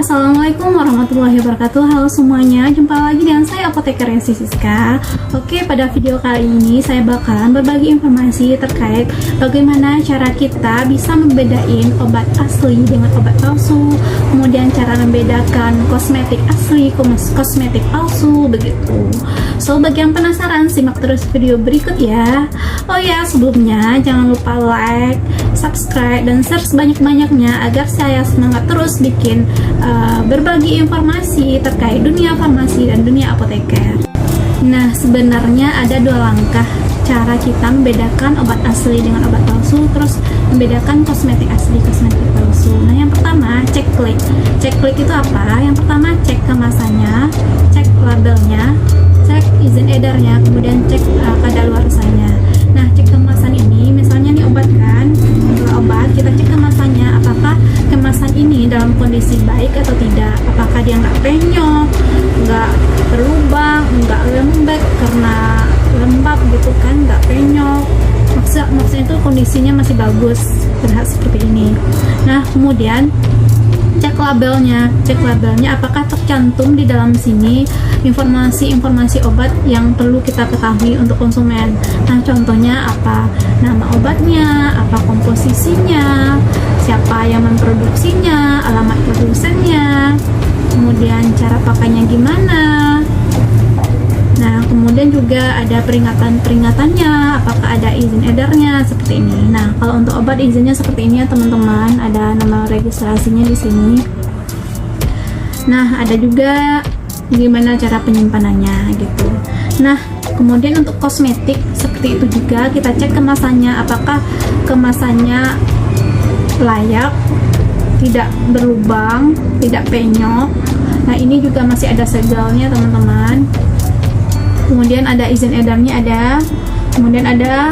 Assalamualaikum warahmatullahi wabarakatuh. Halo semuanya, jumpa lagi dengan saya Apoteker Resi Siska. Oke, pada video kali ini saya bakalan berbagi informasi terkait bagaimana cara kita bisa membedain obat asli dengan obat palsu, kemudian cara membedakan kosmetik asli, kosmetik palsu, begitu. So, bagi yang penasaran, simak terus video berikut ya. Oh ya, sebelumnya jangan lupa like, subscribe, dan share sebanyak-banyaknya agar saya semangat terus bikin berbagi informasi terkait dunia farmasi dan dunia apoteker. Nah, sebenarnya ada dua langkah cara kita membedakan obat asli dengan obat palsu, terus membedakan kosmetik asli, kosmetik palsu. Nah, yang pertama, cek klik. Cek klik itu apa? Yang pertama, cek kemasannya, cek labelnya, cek izin edarnya, kemudian cek kadaluarsanya. Nah, cek kemasan ini, misalnya nih obat kan, obat, kita cek kemasannya, apakah kemasan ini dalam kondisi baik atau tidak, apakah dia nggak penyok, nggak berlubang, nggak lembek karena lembab gitu kan, nggak penyok, maksudnya itu kondisinya masih bagus, terlihat seperti ini. Nah, kemudian cek labelnya apakah tercantum di dalam sini informasi-informasi obat yang perlu kita ketahui untuk konsumen. Nah, contohnya apa? Nama obatnya, apa komposisinya, siapa yang memproduksinya, alamat produsennya, kemudian cara pakainya gimana. Nah, kemudian juga ada peringatan-peringatannya, apakah ada izin edarnya, seperti ini. Nah, kalau untuk obat izinnya seperti ini ya teman-teman, ada nama registrasinya di sini. Nah, ada juga gimana cara penyimpanannya gitu. Nah, kemudian untuk kosmetik seperti itu juga, kita cek kemasannya, apakah kemasannya layak, tidak berlubang, tidak penyok. Nah, ini juga masih ada segelnya teman-teman. Kemudian ada izin edarnya ada, kemudian ada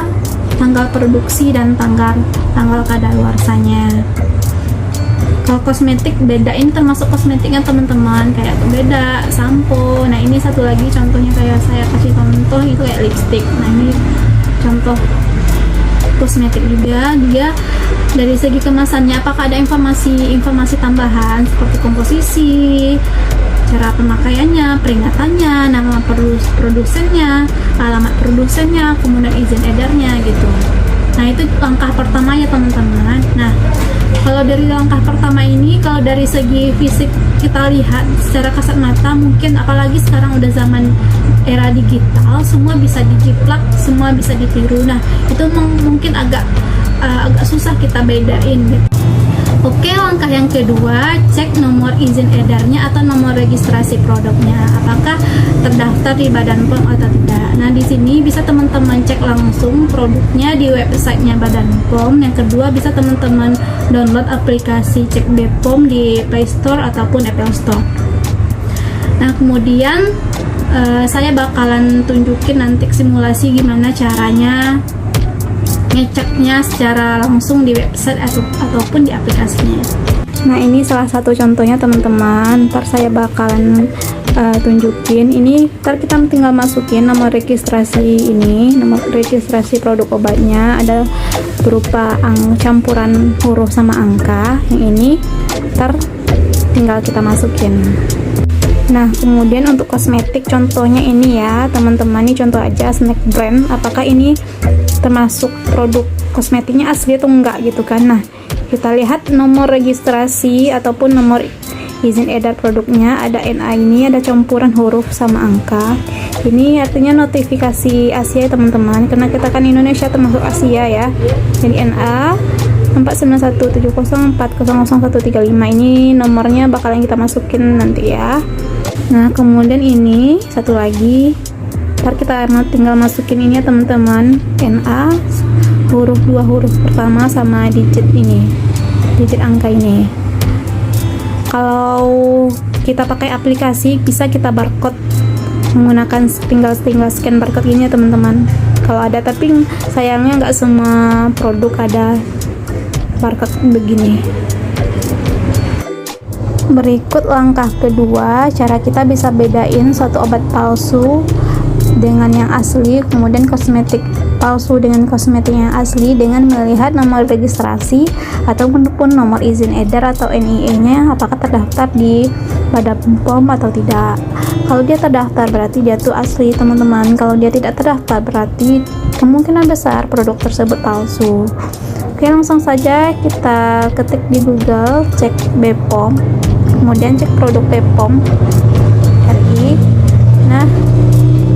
tanggal produksi dan tanggal kadaluarsanya. Kalau kosmetik beda, ini termasuk kosmetiknya teman-teman, kayak beda sampo. Nah, ini satu lagi contohnya, kayak saya kasih contoh itu kayak lipstick. Nah, ini contoh kosmetik juga, dia dari segi kemasannya apakah ada informasi tambahan seperti komposisi, cara pemakaiannya, peringatannya, nama produsennya, alamat produsennya, kemudian izin edarnya gitu. Nah, itu langkah pertama ya teman-teman. Nah, kalau dari langkah pertama ini, kalau dari segi fisik kita lihat secara kasat mata, mungkin apalagi sekarang udah zaman era digital, semua bisa dijiplak, semua bisa ditiru. Nah, itu mungkin agak susah kita bedain gitu. Oke, langkah yang kedua, cek nomor izin edarnya atau nomor registrasi produknya, apakah terdaftar di Badan POM atau tidak. Nah, di sini bisa teman-teman cek langsung produknya di websitenya Badan POM. Yang kedua, bisa teman-teman download aplikasi Cek BPOM di Play Store ataupun Apple Store. Nah, kemudian saya bakalan tunjukin nanti simulasi gimana caranya ngeceknya secara langsung di website ataupun di aplikasinya. Nah, ini salah satu contohnya teman-teman. Ntar saya bakalan tunjukin. Ini ntar kita tinggal masukin nomor registrasi ini, nomor registrasi produk obatnya, ada berupa campuran huruf sama angka. Yang ini ntar tinggal kita masukin. Nah, kemudian untuk kosmetik contohnya ini ya teman-teman, ini contoh aja snack brand, apakah ini termasuk produk kosmetiknya asli atau enggak gitu kan. Nah, kita lihat nomor registrasi ataupun nomor izin edar produknya, ada NA ini, ada campuran huruf sama angka. Ini artinya notifikasi Asia ya teman-teman, karena kita kan Indonesia termasuk Asia ya. Jadi NA 49170400135, ini nomornya bakalan kita masukin nanti ya. Nah, kemudian ini satu lagi, ntar kita tinggal masukin ini ya teman-teman, NA huruf 2 huruf pertama sama digit ini, digit angka ini. Kalau kita pakai aplikasi bisa kita barcode menggunakan tinggal scan barcode ini ya teman-teman, kalau ada, tapi sayangnya nggak semua produk ada barcode begini. Berikut langkah kedua, cara kita bisa bedain suatu obat palsu dengan yang asli, kemudian kosmetik palsu dengan kosmetik yang asli dengan melihat nomor registrasi ataupun nomor izin edar atau NIE-nya apakah terdaftar di Badan POM atau tidak. Kalau dia terdaftar berarti dia tuh asli, teman-teman. Kalau dia tidak terdaftar berarti kemungkinan besar produk tersebut palsu. Oke, langsung saja kita ketik di Google, cek BPOM, kemudian cek produk BPOM RI. Nah,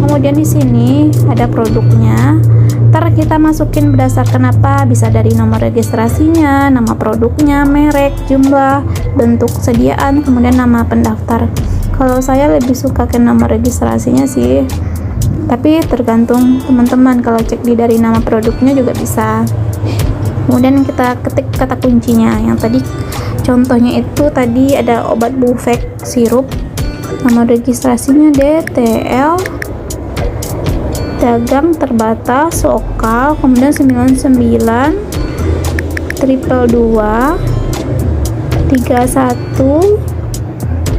kemudian di sini ada produknya. Ntar kita masukin berdasarkan apa, bisa dari nomor registrasinya, nama produknya, merek, jumlah, bentuk sediaan, kemudian nama pendaftar. Kalau saya lebih suka ke nomor registrasinya sih, tapi tergantung teman-teman. Kalau cek di dari nama produknya juga bisa. Kemudian kita ketik kata kuncinya yang tadi, contohnya itu tadi ada obat Bufek sirup, nomor registrasinya DTL, dagang terbatas lokal, kemudian 99 triple 2 31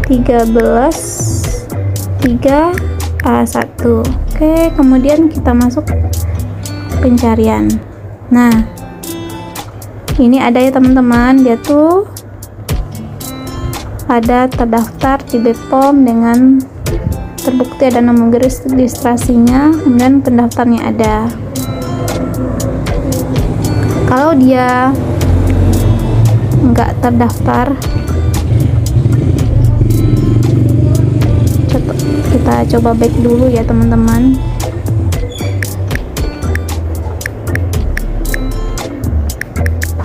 13 3A1. Oke, kemudian kita masuk pencarian. Nah, ini ada ya teman-teman, dia tuh ada terdaftar di BPOM dengan terbukti ada nomor registrasinya, kemudian pendaftarnya ada. Kalau dia nggak terdaftar, kita coba back dulu ya teman-teman.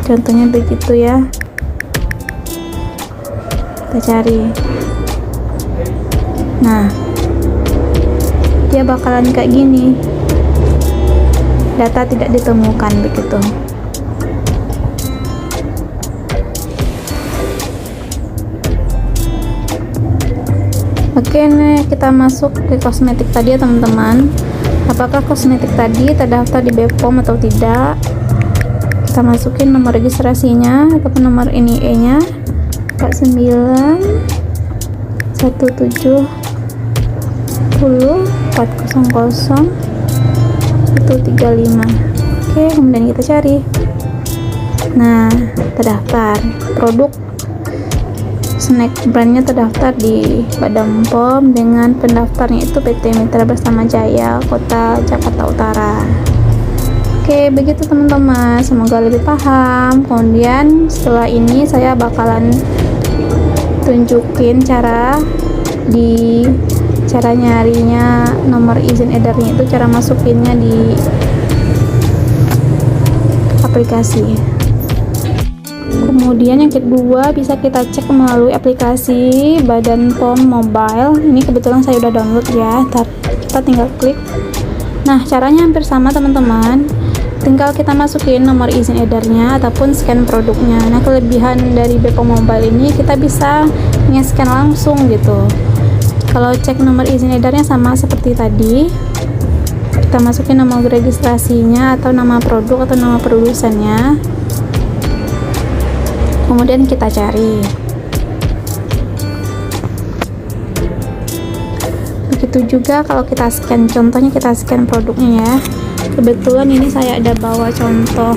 Contohnya begitu ya, kita cari. Nah, dia bakalan kayak gini, data tidak ditemukan begitu. Oke, nih kita masuk ke kosmetik tadi ya teman-teman. Apakah kosmetik tadi terdaftar di BPOM atau tidak? Kita masukin nomor registrasinya ataupun nomor NIE-nya 49 17 10 400 135. Oke, kemudian kita cari. Nah, terdaftar produk snack brandnya terdaftar di Badan POM dengan pendaftarnya itu PT Mitra Bersama Jaya Kota Jakarta Utara. Oke, begitu teman-teman, semoga lebih paham. Kemudian setelah ini saya bakalan tunjukin cara nyarinya nomor izin edarnya, itu cara masukinnya di aplikasi. Kemudian yang kedua bisa kita cek melalui aplikasi Badan POM Mobile. Ini kebetulan saya udah download ya, kita tinggal klik. Nah, caranya hampir sama teman-teman, tinggal kita masukin nomor izin edarnya ataupun scan produknya. Nah, kelebihan dari BPOM Mobile ini kita bisa nge-scan langsung gitu. Kalau cek nomor izin edarnya sama seperti tadi, kita masukin nomor registrasinya atau nama produk atau nama produsennya, kemudian kita cari. Begitu juga kalau kita scan, contohnya kita scan produknya ya. Kebetulan ini saya ada bawa contoh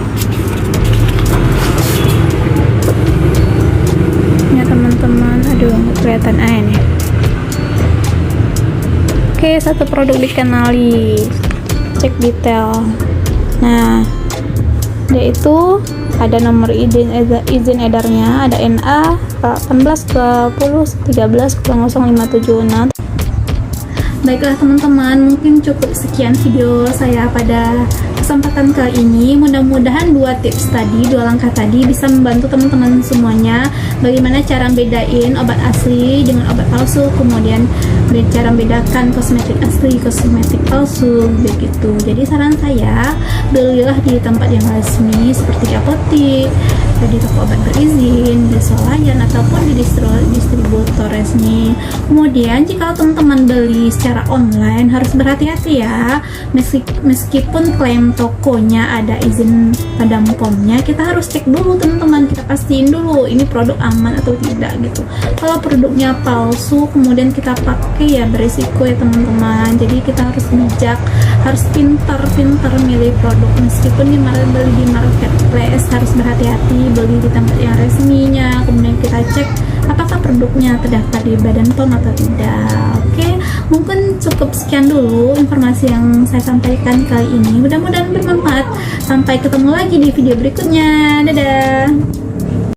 ya teman-teman. Aduh, nggak kelihatan nih. Oke, satu produk dikenali, cek detail. Nah, dia itu ada nomor izin edarnya, ada NA 18 20 13 00576. Baiklah teman-teman, mungkin cukup sekian video saya pada kesempatan kali ini. Mudah-mudahan dua langkah tadi bisa membantu teman-teman semuanya bagaimana cara bedain obat asli dengan obat palsu, kemudian cara membedakan kosmetik asli, kosmetik palsu begitu. Jadi saran saya, belilah di tempat yang resmi seperti di apotik, di toko obat berizin, di swalayan ataupun di distributor resmi. Kemudian jika teman-teman beli secara online harus berhati-hati ya. Meskipun klaim tokonya ada izin Badan POM-nya, kita harus cek dulu teman-teman, kita pastiin dulu ini produk aman atau tidak gitu. Kalau produknya palsu kemudian kita pakai ya berisiko ya teman-teman. Jadi kita harus bijak, harus pintar-pintar milih produk. Meskipun beli di marketplace harus berhati-hati, beli di tempat yang resminya, kemudian kita cek apakah produknya terdaftar di Badan POM atau tidak. Oke, mungkin cukup sekian dulu informasi yang saya sampaikan kali ini, mudah-mudahan bermanfaat. Sampai ketemu lagi di video berikutnya, dadah.